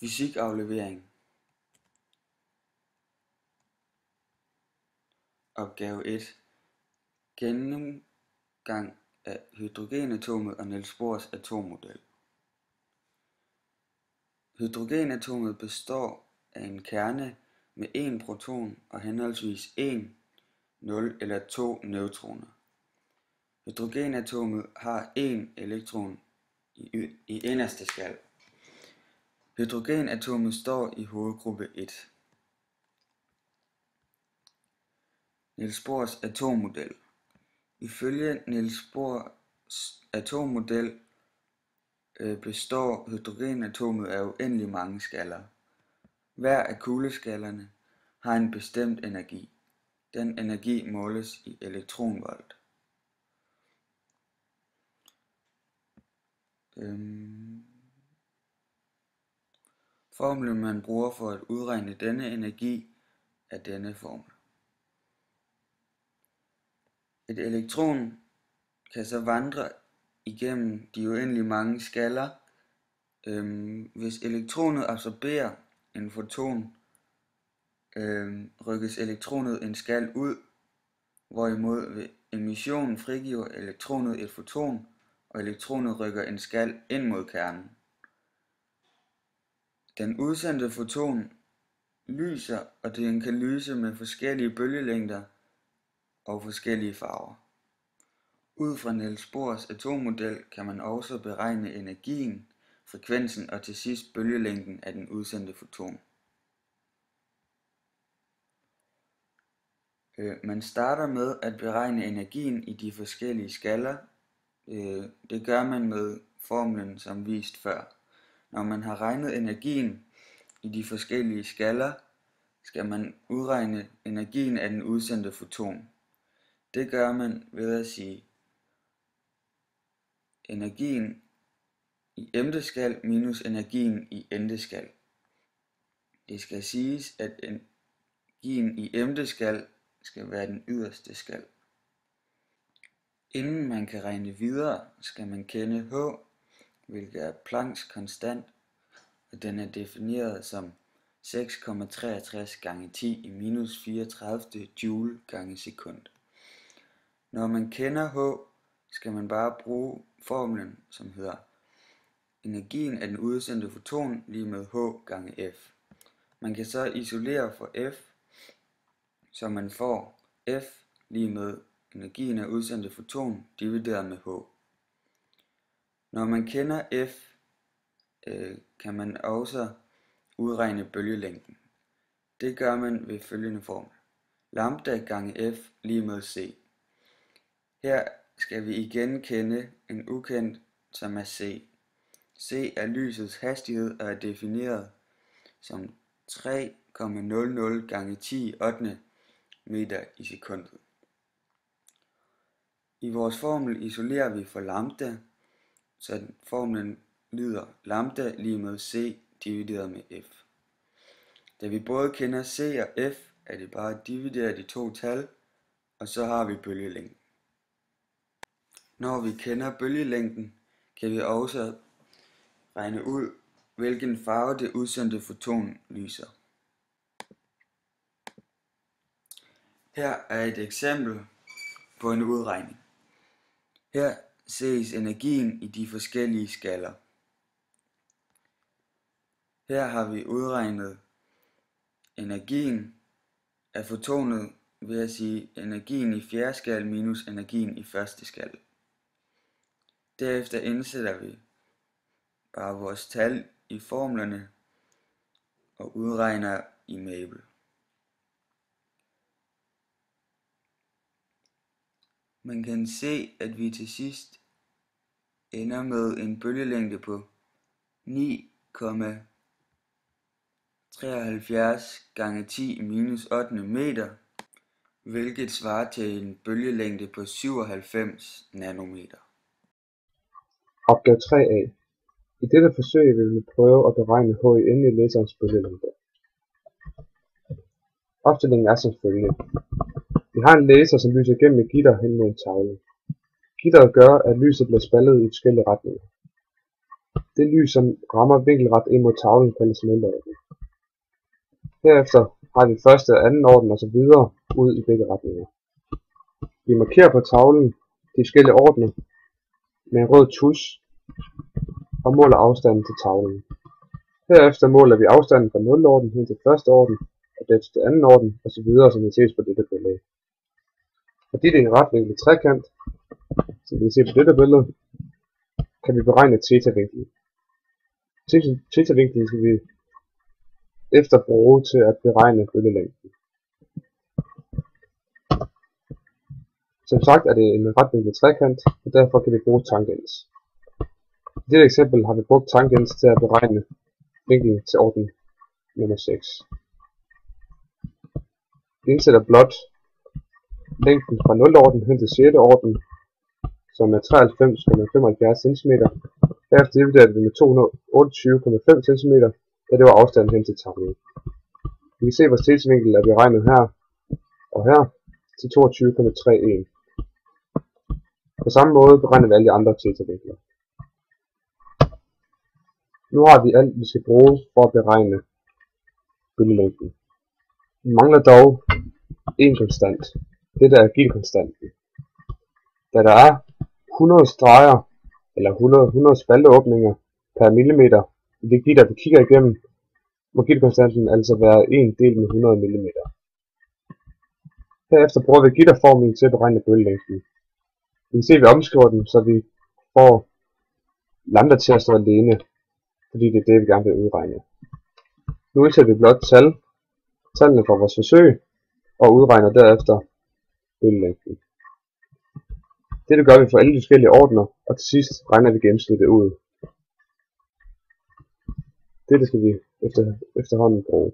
Fysikaflevering. Opgave 1. Gennemgang af hydrogenatomet og Niels Bohrs atommodel. Hydrogenatomet består af en kerne med 1 proton og henholdsvis 1, 0 eller 2 neutroner. Hydrogenatomet har 1 elektron i inderste skal. Hydrogenatomet står i hovedgruppe 1. Niels Bohrs atommodel. Ifølge Niels Bohrs atommodel består hydrogenatomet af uendelig mange skaller. Hver af kugleskallerne har en bestemt energi. Den energi måles i elektronvolt. Formlen man bruger for at udregne denne energi er denne formel. Et elektron kan så vandre igennem de uendelig mange skaller. Hvis elektronet absorberer en foton, rykkes elektronet en skal ud, hvorimod ved emission frigiver elektronet et foton, og elektronet rykker en skal ind mod kernen. Den udsendte foton lyser, og den kan lyse med forskellige bølgelængder og forskellige farver. Ud fra Niels Bohrs atommodel kan man også beregne energien, frekvensen og til sidst bølgelængden af den udsendte foton. Man starter med at beregne energien i de forskellige skaller. Det gør man med formlen som vist før. Når man har regnet energien i de forskellige skaller, skal man udregne energien af den udsendte foton. Det gør man ved at sige energien i m-te skal minus energien i n-te skal. Det skal siges, at energien i m-te skal være den yderste skal. Inden man kan regne videre, skal man kende H, hvilket er Plancks konstant, og den er defineret som 6,63 gange 10 i minus 34 joule gange sekund. Når man kender H, skal man bare bruge formlen, som hedder energien af den udsendte foton lige med H gange F. Man kan så isolere for F, så man får F lige med energien af udsendte foton divideret med H. Når man kender F, kan man også udregne bølgelængden. Det gør man ved følgende formel. Lambda gange F lige med C. Her skal vi igen kende en ukendt, som er C. C er lysets hastighed og er defineret som 3,00 gange 10 meter i sekundet. I vores formel isolerer vi for lambda, så formlen lyder lambda lige med C divideret med F. Da vi både kender C og F, er det bare at dividere de to tal, og så har vi bølgelængden. Når vi kender bølgelængden, kan vi også regne ud, hvilken farve det udsendte foton lyser. Her er et eksempel på en udregning. Her ses energien i de forskellige skaller. Her har vi udregnet energien af fotonet ved at sige energien i fjerde skal minus energien i første skal. Derefter indsætter vi bare vores tal i formlerne og udregner i Mabel. Man kan se, at vi til sidst ender med en bølgelængde på 9,73 gange 10 minus 8 meter, hvilket svarer til en bølgelængde på 97 nanometer. Opgave 3a. I dette forsøg vil vi prøve at beregne H i n i læserens bølgelængde. Opstillingen er som følger. Vi har en læser, som lyser gennem et gitter hen mod en tavle. Gitteret gør, at lyset bliver spaltet i forskellige retninger. Det lys, som rammer vinkelret ind mod tavlen, kaldes nulorden. Herefter har vi første og anden orden osv. ud i begge retninger. Vi markerer på tavlen de forskellige ordener med en rød tusch og måler afstanden til tavlen. Herefter måler vi afstanden fra nulorden hen til første orden og derefter til anden orden osv. som vi ses på dette billede. Fordi det er en retvinklet trekant, som vi kan se på dette billede, kan vi beregne θ-vinklen. θ-vinklen skal vi efter bruge til at beregne bølgelængden. Som sagt er det en retvinklet trekant, og derfor kan vi bruge tangens. I dette eksempel har vi brugt tangens til at beregne vinklen til orden nummer 6. Vi indsætter blot længden fra 0 orden hen til 6. orden, som er 93,75 cm. Herefter dividerer vi med 228,5 cm, da det var afstanden hen til tavlen. Vi kan se, at vores θ-vinkel er beregnet her og her til 22,31. På samme måde beregner vi alle de andre θ-vinkler. Nu har vi alt, vi skal bruge for at beregne bølgelængden. Vi mangler dog en konstant. Dette er Gill-konstanten. Da der er 100 streger eller 100 spalteåbninger per millimeter i det gitter, vi kigger igennem, må Gill-konstanten altså være 1 delt med 100 mm. Herefter bruger vi gitterformlen til at beregne bølgelængden. Vi kan se, at vi omskriver den, så vi får lambda til at stå alene, fordi det er det, vi gerne vil udregne. Nu indsætter vi blot tallene fra vores forsøg og udregner derefter bølgelængden. Dette gør vi for alle de forskellige ordener, og til sidst regner vi gennemsnittet ud. Dette skal vi efterhånden bruge.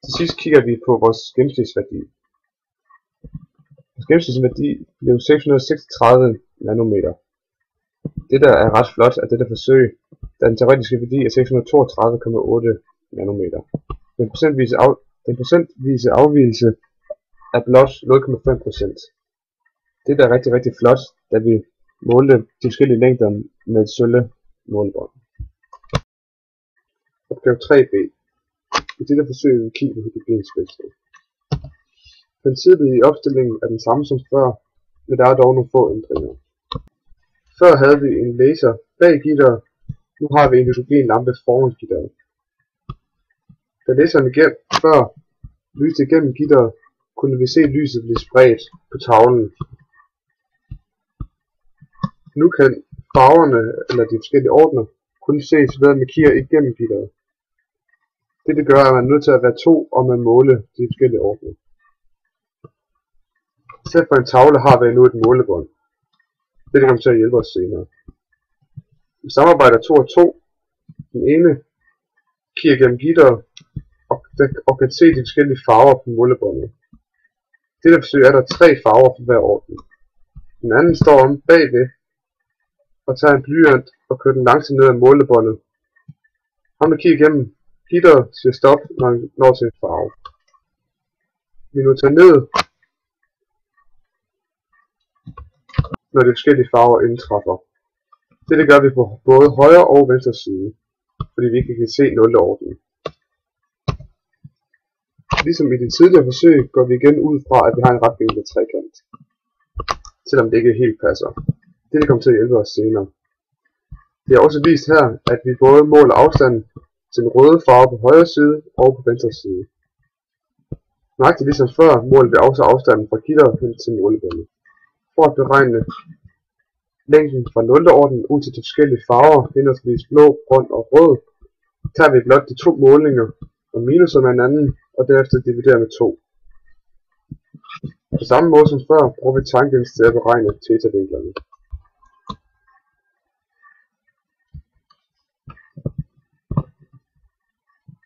Til sidst kigger vi på vores gennemsnitsværdi. Vores gennemsnitsværdi blev 636 nanometer. Dette er ret flot af dette forsøg, da den teoretiske værdi er 632,8 nanometer. Den procentvise afvigelse er blot 0,5%. Dette er rigtig flot, da vi målte de forskellige længder med et sølle målebånd. Opgave 3b. I dette forsøg vil vi kigge på hydrogenspektret. Princippet i opstillingen er den samme som før, men der er dog nogle få ændringer. Før havde vi en laser bag gitteret, nu har vi en hydrogenlampe foran gitteret. Da laseren før lyste igennem gitteret, kunne vi se lyset blive spredt på tavlen. Nu kan farverne eller de forskellige ordener kun ses ved at markere igennem gitteret. Dette gør, at man er nødt til at være to om at måle de forskellige ordener. Selv for en tavle har vi nu et målebånd. Dette kommer til at hjælpe os senere. Vi samarbejder 2 og 2. Den ene kigger gennem gitteret og kan se de forskellige farver på målebåndet. Dette forsøg er der 3 farver for hver orden. Den anden står om bagved og tager en blyant og kører den langsomt ned ad målebåndet. Ham der kigger gennem gitteret siger stop, når han når til en farve. Vi nu tager ned, når de forskellige farver indtræffer. Dette gør vi på både højre og venstre side, fordi vi ikke kan se 0. orden. Ligesom i de tidligere forsøg går vi igen ud fra, at vi har en retvinklet trekant, selvom det ikke helt passer. Dette kommer til at hjælpe os senere. Det er også vist her, at vi både måler afstanden til den røde farve på højre side og på venstre side. Nøjagtigt ligesom før måler vi også afstanden fra gitteret hen til målebåndet. For at beregne længden fra 0. orden ud til de forskellige farver, henholdsvis blå, grøn og rød, tager vi blot de 2 målinger og minuser med hinanden, og derefter dividerer med 2. På samme måde som før bruger vi tangens til at beregne θ-vinklerne.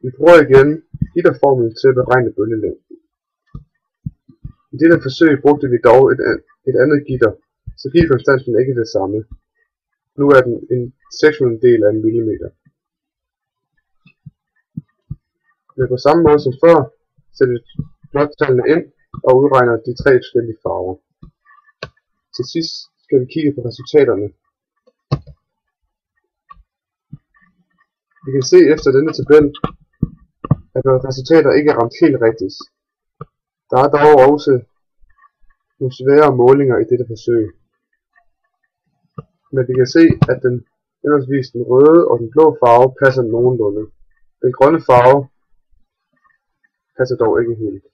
Vi bruger igen gitterformlen til at beregne bølgelængden. I dette forsøg brugte vi dog et andet gitter, så Gill-konstanten er ikke det samme. Nu er den en 600-del af en millimeter. Men på samme måde som før, sætter vi blot tallene ind og udregner de 3 forskellige farver. Til sidst skal vi kigge på resultaterne. Vi kan se efter denne tabel, at vores resultater ikke er ramt helt rigtigt. Der er dog også nogle svære målinger i dette forsøg. Men vi kan se, at henholdsvis den røde og den blå farve passer nogenlunde. Den grønne farve passer dog ikke helt.